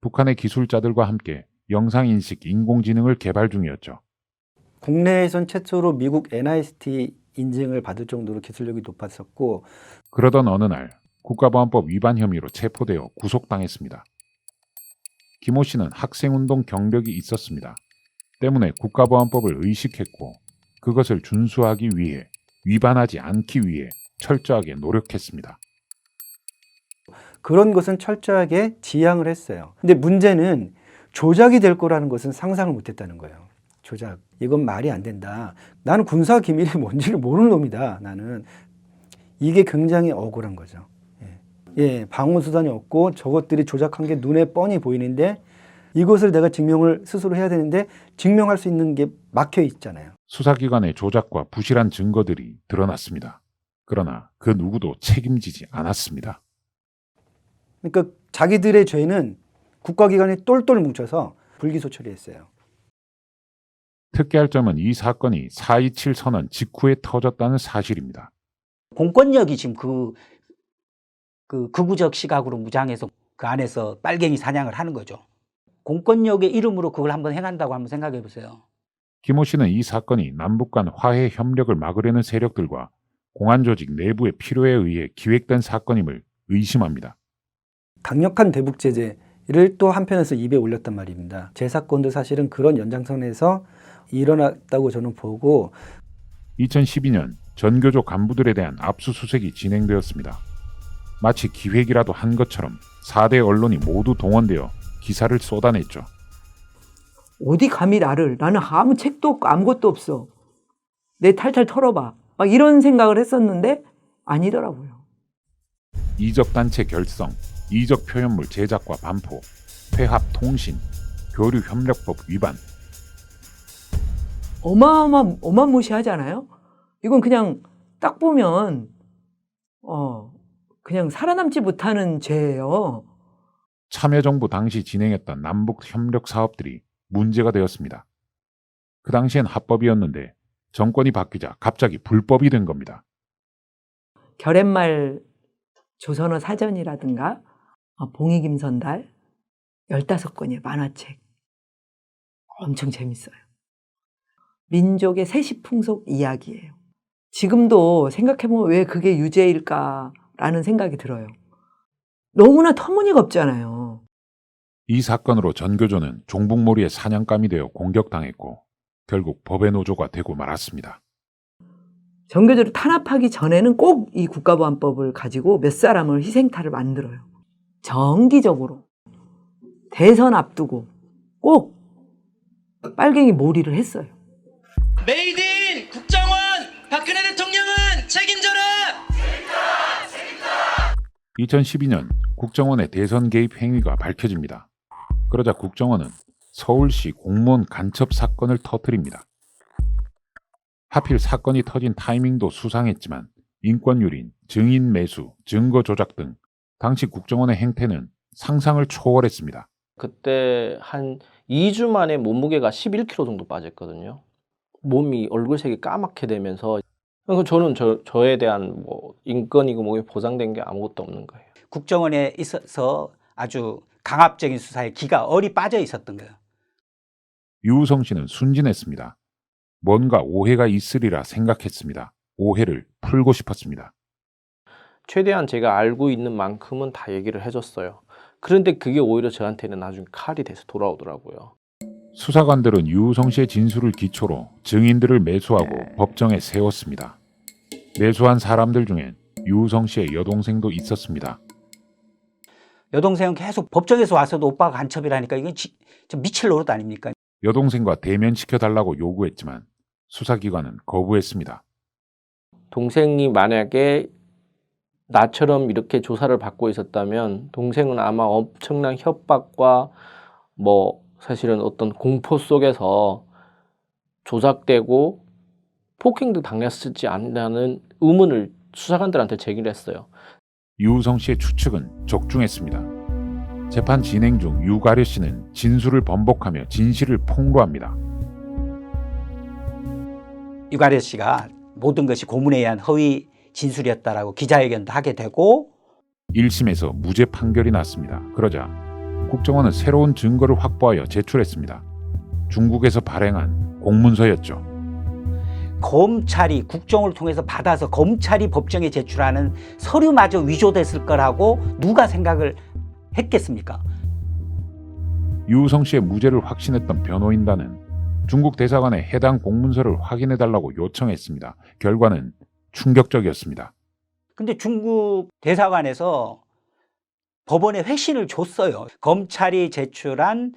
북한의 기술자들과 함께 영상인식 인공지능을 개발 중이었죠. 국내에선 최초로 미국 NIST 인증을 받을 정도로 기술력이 높았었고 그러던 어느 날 국가보안법 위반 혐의로 체포되어 구속당했습니다. 김모 씨는 학생운동 경력이 있었습니다. 때문에 국가보안법을 의식했고 그것을 준수하기 위해 위반하지 않기 위해 철저하게 노력했습니다. 그런 것은 철저하게 지향을 했어요. 근데 문제는 조작이 될 거라는 것은 상상을 못했다는 거예요. 조작. 이건 말이 안 된다. 나는 군사 기밀이 뭔지를 모르는 놈이다. 나는. 이게 굉장히 억울한 거죠. 예, 방어수단이 없고 저것들이 조작한 게 눈에 뻔히 보이는데 이것을 내가 증명을 스스로 해야 되는데 증명할 수 있는 게 막혀 있잖아요. 수사기관의 조작과 부실한 증거들이 드러났습니다. 그러나 그 누구도 책임지지 않았습니다. 그러니까 자기들의 죄는 국가기관이 똘똘 뭉쳐서 불기소 처리했어요. 특이할 점은 이 사건이 4.27 선언 직후에 터졌다는 사실입니다. 공권력이 지금 그 극우적 시각으로 무장해서 그 안에서 빨갱이 사냥을 하는 거죠. 공권력의 이름으로 그걸 한번 행한다고 한번 생각해 보세요. 김모 씨는 이 사건이 남북 간 화해 협력을 막으려는 세력들과 공안 조직 내부의 필요에 의해 기획된 사건임을 의심합니다. 강력한 대북 제재를 또 한편에서 입에 올렸단 말입니다. 제 사건도 사실은 그런 연장선에서 일어났다고 저는 보고 2012년 전교조 간부들에 대한 압수수색이 진행되었습니다. 마치 기획이라도 한 것처럼 4대 언론이 모두 동원되어 기사를 쏟아냈죠. 어디 감히 나는 아무 책도 없고 아무것도 없어. 내 탈탈 털어봐. 막 이런 생각을 했었는데 아니더라고요. 이적단체 결성, 이적 표현물 제작과 반포, 회합 통신, 교류협력법 위반. 어마무시하잖아요. 이건 그냥 딱 보면 그냥 살아남지 못하는 죄예요. 참여정부 당시 진행했던 남북 협력 사업들이 문제가 되었습니다. 그 당시엔 합법이었는데 정권이 바뀌자 갑자기 불법이 된 겁니다. 결핵말 조선어 사전이라든가 봉익임선달 15권의 만화책 엄청 재밌어요. 민족의 세시풍속 이야기예요. 지금도 생각해보면 왜 그게 유죄일까라는 생각이 들어요. 너무나 터무니가 없잖아요. 이 사건으로 전교조는 종북몰이의 사냥감이 되어 공격당했고 결국 법의 노조가 되고 말았습니다. 전교조를 탄압하기 전에는 꼭 이 국가보안법을 가지고 몇 사람을 희생타를 만들어요. 정기적으로 대선 앞두고 꼭 빨갱이 몰이를 했어요. 메이드 인 국정원 박근혜 대통령은 책임져라! 2012년 국정원의 대선 개입 행위가 밝혀집니다. 그러자 국정원은 서울시 공무원 간첩 사건을 터뜨립니다. 하필 사건이 터진 타이밍도 수상했지만 인권유린, 증인 매수, 증거 조작 등 당시 국정원의 행태는 상상을 초월했습니다. 그때 한 2주 만에 몸무게가 11kg 정도 빠졌거든요. 몸이 얼굴색이 까맣게 되면서 저는 저에 대한 뭐 인권이고 뭐에 보장된 게 아무것도 없는 거예요. 국정원에 있어서 아주 강압적인 수사에 기가 얼이 빠져 있었던 거예요. 유우성 씨는 순진했습니다. 뭔가 오해가 있으리라 생각했습니다. 오해를 풀고 싶었습니다. 최대한 제가 알고 있는 만큼은 다 얘기를 해줬어요. 그런데 그게 오히려 저한테는 나중에 칼이 돼서 돌아오더라고요. 수사관들은 유우성 씨의 진술을 기초로 증인들을 매수하고 법정에 세웠습니다. 매수한 사람들 중엔 유우성 씨의 여동생도 있었습니다. 여동생은 계속 법정에서 와서도 오빠가 간첩이라니까 이건 미칠 노릇 아닙니까? 여동생과 대면시켜달라고 요구했지만 수사기관은 거부했습니다. 동생이 만약에 나처럼 이렇게 조사를 받고 있었다면 동생은 아마 엄청난 협박과 사실은 어떤 공포 속에서 조작되고 폭행도 당했을지 않냐는 의문을 수사관들한테 제기를 했어요. 유우성 씨의 추측은 적중했습니다. 재판 진행 중 유가려 씨는 진술을 번복하며 진실을 폭로합니다. 유가려 씨가 모든 것이 고문에 의한 허위 진술이었다라고 기자회견도 하게 되고 1심에서 무죄 판결이 났습니다. 그러자 국정원은 새로운 증거를 확보하여 제출했습니다. 중국에서 발행한 공문서였죠. 검찰이 국정을 통해서 받아서 검찰이 법정에 제출하는 서류마저 위조됐을 거라고 누가 생각을 했겠습니까? 유우성 씨의 무죄를 확신했던 변호인단은 중국 대사관에 해당 공문서를 확인해달라고 요청했습니다. 결과는 충격적이었습니다. 근데 중국 대사관에서 법원에 회신을 줬어요. 검찰이 제출한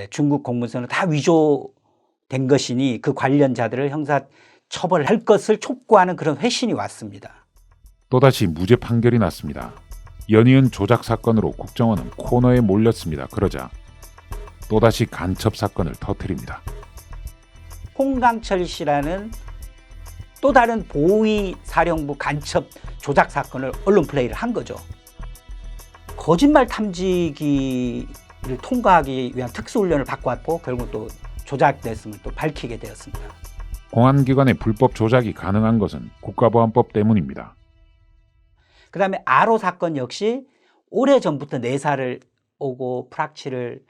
중국 공문서는 다 위조된 것이니 그 관련자들을 형사 처벌할 것을 촉구하는 그런 회신이 왔습니다. 또다시 무죄 판결이 났습니다. 연이은 조작 사건으로 국정원은 코너에 몰렸습니다. 그러자 또다시 간첩 사건을 터뜨립니다. 홍강철 씨라는 또 다른 보위 사령부 간첩 조작 사건을 언론 플레이를 한 거죠. 거짓말 탐지기를 통과하기 위한 특수훈련을 받고 왔고 결국 또 조작됐음을 또 밝히게 되었습니다. 공안기관의 불법 조작이 가능한 것은 국가보안법 때문입니다. 그 다음에 아로 사건 역시 오래전부터 내사를 오고 프락치를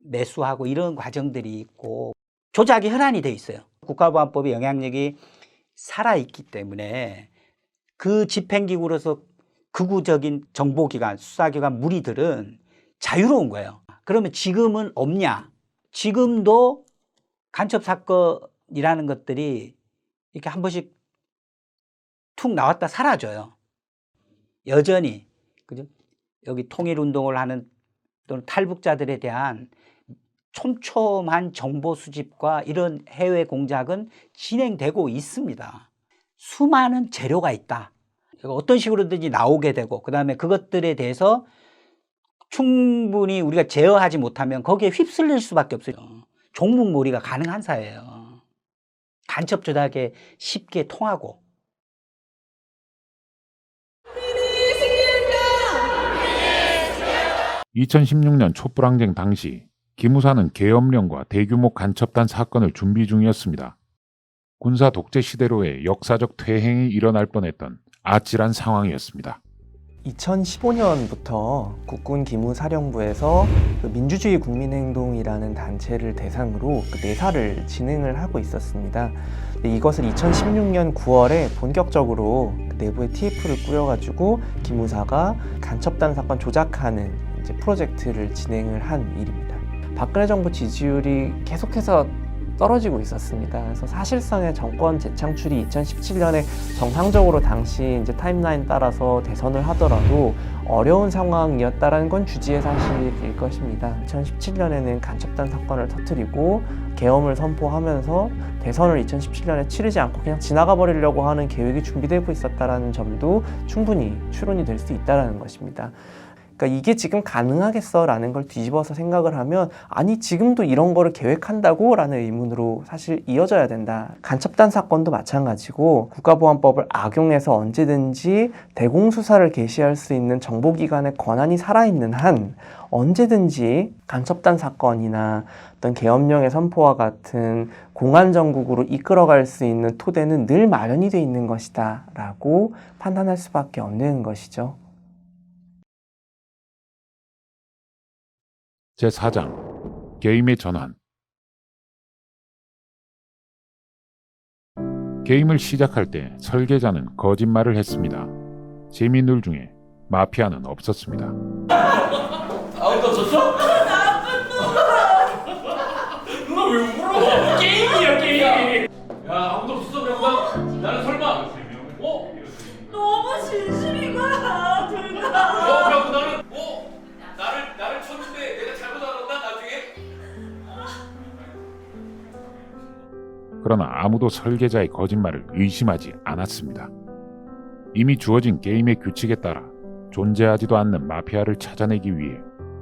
매수하고 이런 과정들이 있고 조작이 현안이 돼 있어요. 국가보안법의 영향력이 살아있기 때문에 그 집행기구로서 극우적인 정보기관, 수사기관 무리들은 자유로운 거예요. 그러면 지금은 없냐? 지금도 간첩 사건이라는 것들이 이렇게 한 번씩 툭 나왔다 사라져요. 여전히 그죠? 여기 통일운동을 하는 또는 탈북자들에 대한 촘촘한 정보 수집과 이런 해외 공작은 진행되고 있습니다. 수많은 재료가 있다. 어떤 식으로든지 나오게 되고 그 다음에 그것들에 대해서 충분히 우리가 제어하지 못하면 거기에 휩쓸릴 수밖에 없어요. 종북몰이가 가능한 사회예요. 간첩 조작에 쉽게 통하고. 2016년 촛불항쟁 당시 기무사는 계엄령과 대규모 간첩단 사건을 준비 중이었습니다. 군사 독재 시대로의 역사적 퇴행이 일어날 뻔했던 아찔한 상황이었습니다. 2015년부터 국군 기무사령부에서 그 민주주의 국민행동이라는 단체를 대상으로 그 내사를 진행을 하고 있었습니다. 이것을 2016년 9월에 본격적으로 그 내부에 TF를 꾸려가지고 기무사가 간첩단 사건 조작하는 이제 프로젝트를 진행을 한 일입니다. 박근혜 정부 지지율이 계속해서 떨어지고 있었습니다. 그래서 사실상의 정권 재창출이 2017년에 정상적으로 당시 이제 타임라인 따라서 대선을 하더라도 어려운 상황이었다라는 건 주지의 사실일 것입니다. 2017년에는 간첩단 사건을 터뜨리고 계엄을 선포하면서 대선을 2017년에 치르지 않고 그냥 지나가 버리려고 하는 계획이 준비되고 있었다라는 점도 충분히 추론이 될 수 있다라는 것입니다. 그러니까 이게 지금 가능하겠어라는 걸 뒤집어서 생각을 하면 아니 지금도 이런 거를 계획한다고? 라는 의문으로 사실 이어져야 된다. 간첩단 사건도 마찬가지고 국가보안법을 악용해서 언제든지 대공수사를 개시할 수 있는 정보기관의 권한이 살아있는 한 언제든지 간첩단 사건이나 어떤 계엄령의 선포와 같은 공안정국으로 이끌어갈 수 있는 토대는 늘 마련이 돼 있는 것이다 라고 판단할 수밖에 없는 것이죠. 제4장 게임의 전환. 게임을 시작할 때 설계자는 거짓말을 했습니다. 시민들 중에 마피아는 없었습니다. 아무도 없었어? 나쁜 놈아! 누나 왜 울어? 게임이야 게임! 야 아무도 없었어 명당? 나는 설마 너무 진심인 거야 둘 다. 그래갖고 나는 나를 쳤는데 내가 잘못 알았나 나중에? 그러나 아무도 설계자의 거짓말을 의심하지 않았습니다. 이미 주어진 게임의 규칙에 따라 존재하지도 않는 마피아를 찾아내기 위해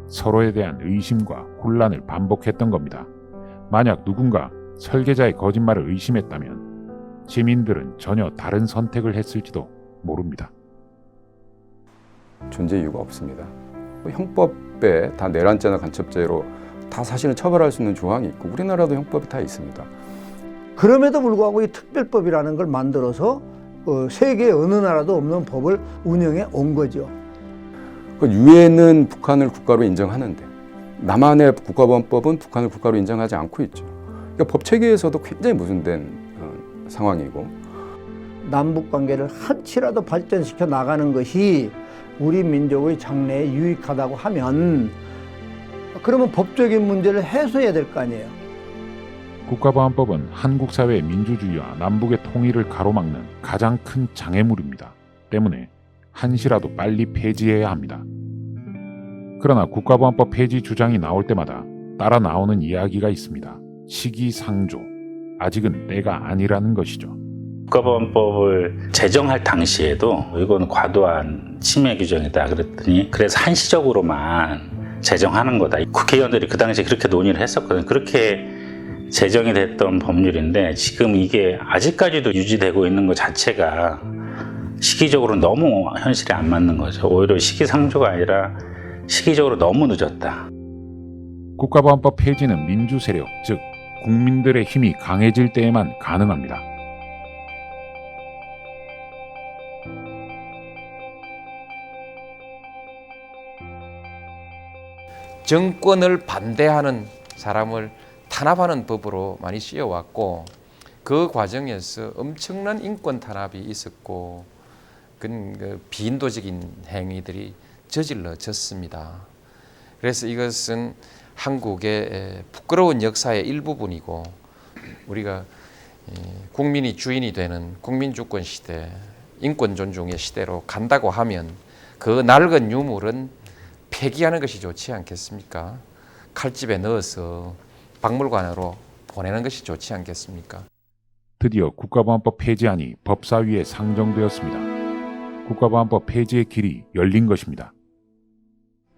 서로에 대한 의심과 혼란을 반복했던 겁니다. 만약 누군가 설계자의 거짓말을 의심했다면 시민들은 전혀 다른 선택을 했을지도 모릅니다. 존재 이유가 없습니다. 형법에 다 내란죄나 간첩죄로 다 사실은 처벌할 수 있는 조항이 있고 우리나라도 형법이 다 있습니다. 그럼에도 불구하고 이 특별법이라는 걸 만들어서 세계 어느 나라도 없는 법을 운영해 온 거죠. 유엔은 북한을 국가로 인정하는데 남한의 국가보안법은 북한을 국가로 인정하지 않고 있죠. 그러니까 법 체계에서도 굉장히 모순된 상황이고 남북 관계를 한치라도 발전시켜 나가는 것이 우리 민족의 장래에 유익하다고 하면 그러면 법적인 문제를 해소해야 될 거 아니에요. 국가보안법은 한국 사회의 민주주의와 남북의 통일을 가로막는 가장 큰 장애물입니다. 때문에 한시라도 빨리 폐지해야 합니다. 그러나 국가보안법 폐지 주장이 나올 때마다 따라 나오는 이야기가 있습니다. 시기상조. 아직은 때가 아니라는 것이죠. 국가보안법을 제정할 당시에도 이건 과도한 침해 규정이다 그랬더니 그래서 한시적으로만 제정하는 거다. 국회의원들이 그 당시에 그렇게 논의를 했었거든요. 그렇게 제정이 됐던 법률인데 지금 이게 아직까지도 유지되고 있는 것 자체가 시기적으로 너무 현실에 안 맞는 거죠. 오히려 시기상조가 아니라 시기적으로 너무 늦었다. 국가보안법 폐지는 민주세력, 즉 국민들의 힘이 강해질 때에만 가능합니다. 정권을 반대하는 사람을 탄압하는 법으로 많이 씌워왔고 그 과정에서 엄청난 인권 탄압이 있었고 그 비인도적인 행위들이 저질러졌습니다. 그래서 이것은 한국의 부끄러운 역사의 일부분이고 우리가 국민이 주인이 되는 국민주권 시대, 인권 존중의 시대로 간다고 하면 그 낡은 유물은 폐기하는 것이 좋지 않겠습니까? 칼집에 넣어서 박물관으로 보내는 것이 좋지 않겠습니까? 드디어 국가보안법 폐지안이 법사위에 상정되었습니다. 국가보안법 폐지의 길이 열린 것입니다.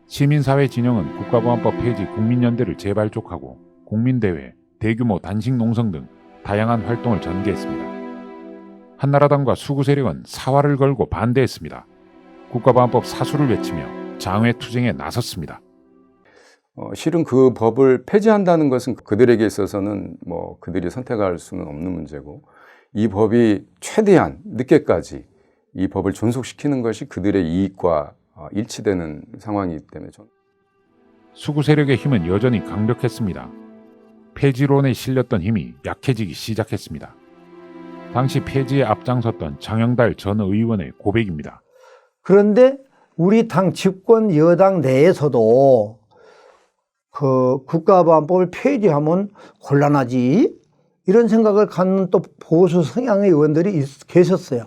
시민사회 진영은 국가보안법 폐지 국민연대를 재발족하고 국민대회, 대규모 단식 농성 등 다양한 활동을 전개했습니다. 한나라당과 수구세력은 사활을 걸고 반대했습니다. 국가보안법 사수를 외치며 장외투쟁에 나섰습니다. 실은 그 법을 폐지한다는 것은 그들에게 있어서는 뭐 그들이 선택할 수는 없는 문제고 이 법이 최대한 늦게까지 이 법을 존속시키는 것이 그들의 이익과 일치되는 상황이기 때문에 수구 세력의 힘은 여전히 강력했습니다. 폐지론에 실렸던 힘이 약해지기 시작했습니다. 당시 폐지에 앞장섰던 장영달 전 의원의 고백입니다. 그런데 우리 당 집권 여당 내에서도 그 국가보안법을 폐지하면 곤란하지 이런 생각을 갖는 또 보수 성향의 의원들이 계셨어요.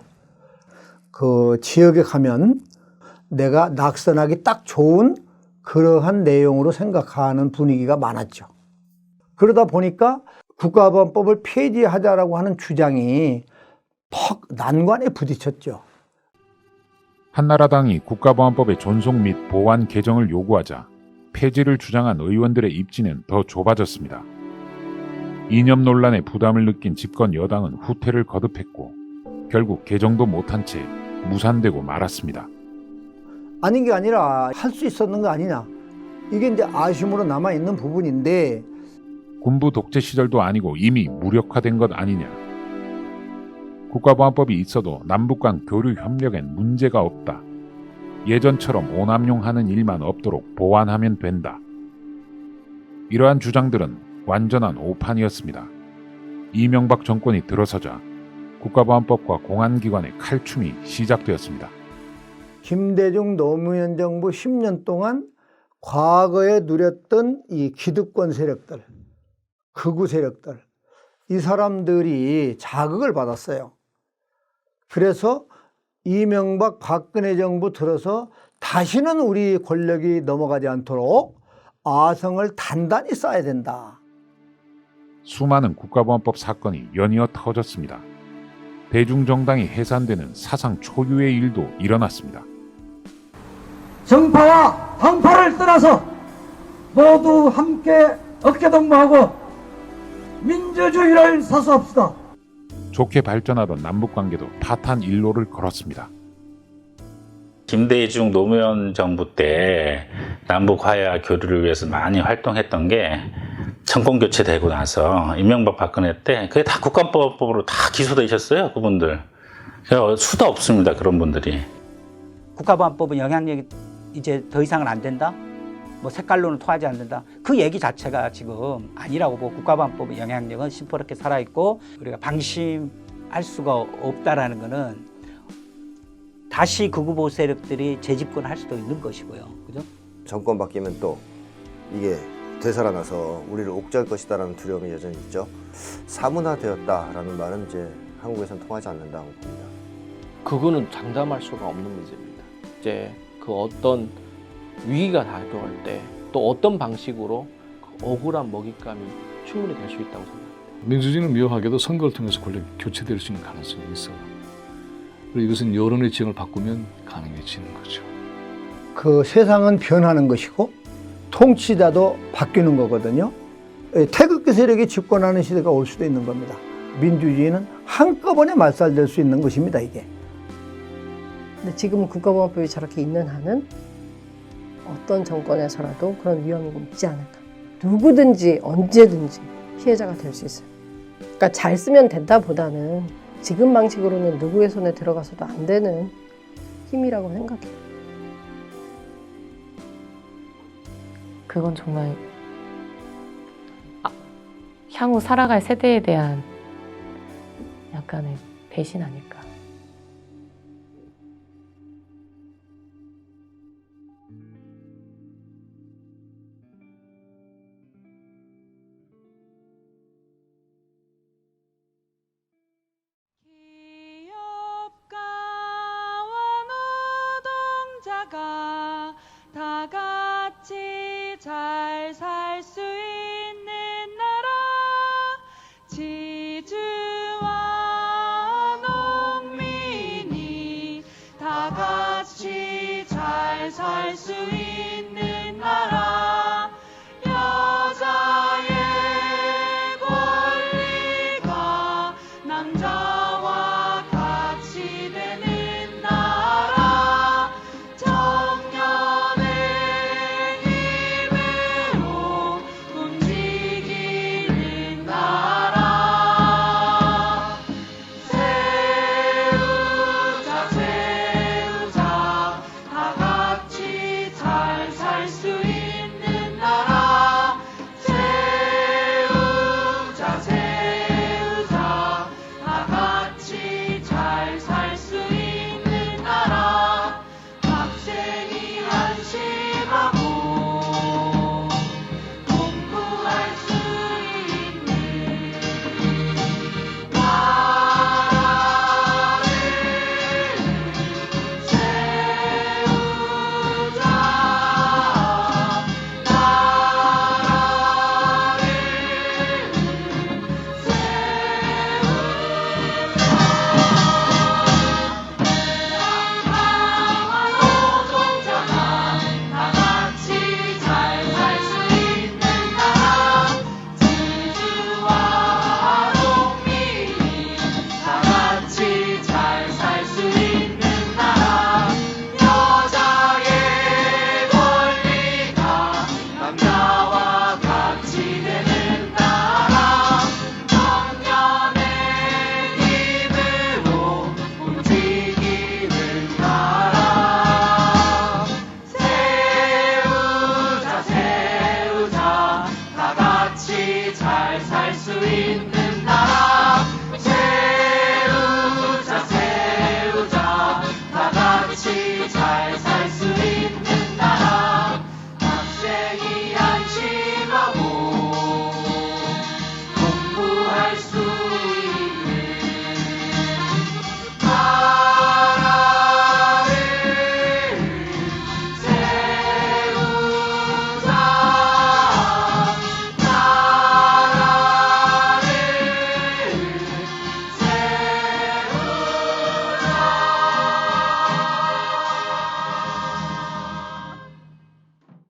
그 지역에 가면 내가 낙선하기 딱 좋은 그러한 내용으로 생각하는 분위기가 많았죠. 그러다 보니까 국가보안법을 폐지하자라고 하는 주장이 퍽 난관에 부딪혔죠. 한나라당이 국가보안법의 존속 및 보완 개정을 요구하자 폐지를 주장한 의원들의 입지는 더 좁아졌습니다. 이념 논란에 부담을 느낀 집권 여당은 후퇴를 거듭했고 결국 개정도 못한 채 무산되고 말았습니다. 아닌 게 아니라 할 수 있었는 거 아니냐. 이게 이제 아쉬움으로 남아있는 부분인데 군부 독재 시절도 아니고 이미 무력화된 것 아니냐. 국가보안법이 있어도 남북 간 교류 협력엔 문제가 없다. 예전처럼 오남용하는 일만 없도록 보완하면 된다. 이러한 주장들은 완전한 오판이었습니다. 이명박 정권이 들어서자 국가보안법과 공안기관의 칼춤이 시작되었습니다. 김대중 노무현 정부 10년 동안 과거에 누렸던 이 기득권 세력들, 극우 세력들, 이 사람들이 자극을 받았어요. 그래서 이명박 박근혜 정부 들어서 다시는 우리 권력이 넘어가지 않도록 아성을 단단히 쌓아야 된다. 수많은 국가보안법 사건이 연이어 터졌습니다. 대중정당이 해산되는 사상 초유의 일도 일어났습니다. 정파와 당파를 떠나서 모두 함께 어깨동무하고 민주주의를 사수합시다. 좋게 발전하던 남북관계도 파탄 일로를 걸었습니다. 김대중 노무현 정부 때 남북 화해와 교류를 위해서 많이 활동했던 게 정권 교체되고 나서 이명박 박근혜 때 그게 다 국가보안법으로 다 기소되셨어요. 그분들. 수도 없습니다. 그런 분들이. 국가보안법은 영향력이 이제 더 이상은 안 된다? 뭐 색깔론을 토하지 않는다. 그 얘기 자체가 지금 아니라고 보고 국가보안법의 영향력은 심포롭게 살아있고 우리가 방심 할 수가 없다라는 거는 다시 극우 보수 세력들이 재집권할 수도 있는 것이고요. 그죠? 정권 바뀌면 또 이게 되살아나서 우리를 옥죄할 것이다라는 두려움이 여전히 있죠. 사문화되었다라는 말은 이제 한국에서는 통하지 않는다고 봅니다. 그거는 장담할 수가 없는 문제입니다. 이제 그 어떤 위기가 다가올 때 또 어떤 방식으로 그 억울한 먹잇감이 충분히 될 수 있다고 생각합니다. 민주주의는 묘하게도 선거를 통해서 권력 교체될 수 있는 가능성이 있어요. 그리고 이것은 여론의 지형을 바꾸면 가능해지는 거죠. 그 세상은 변하는 것이고 통치자도 바뀌는 거거든요. 태극기 세력이 집권하는 시대가 올 수도 있는 겁니다. 민주주의는 한꺼번에 말살될 수 있는 것입니다, 이게. 근데 지금 국가보안법이 저렇게 있는 한은 어떤 정권에서라도 그런 위험이 있지 않을까. 누구든지 언제든지 피해자가 될 수 있어요. 그러니까 잘 쓰면 된다 보다는 지금 방식으로는 누구의 손에 들어가서도 안 되는 힘이라고 생각해요. 그건 정말 향후 살아갈 세대에 대한 약간의 배신 아닐까. 기업가와 노동자가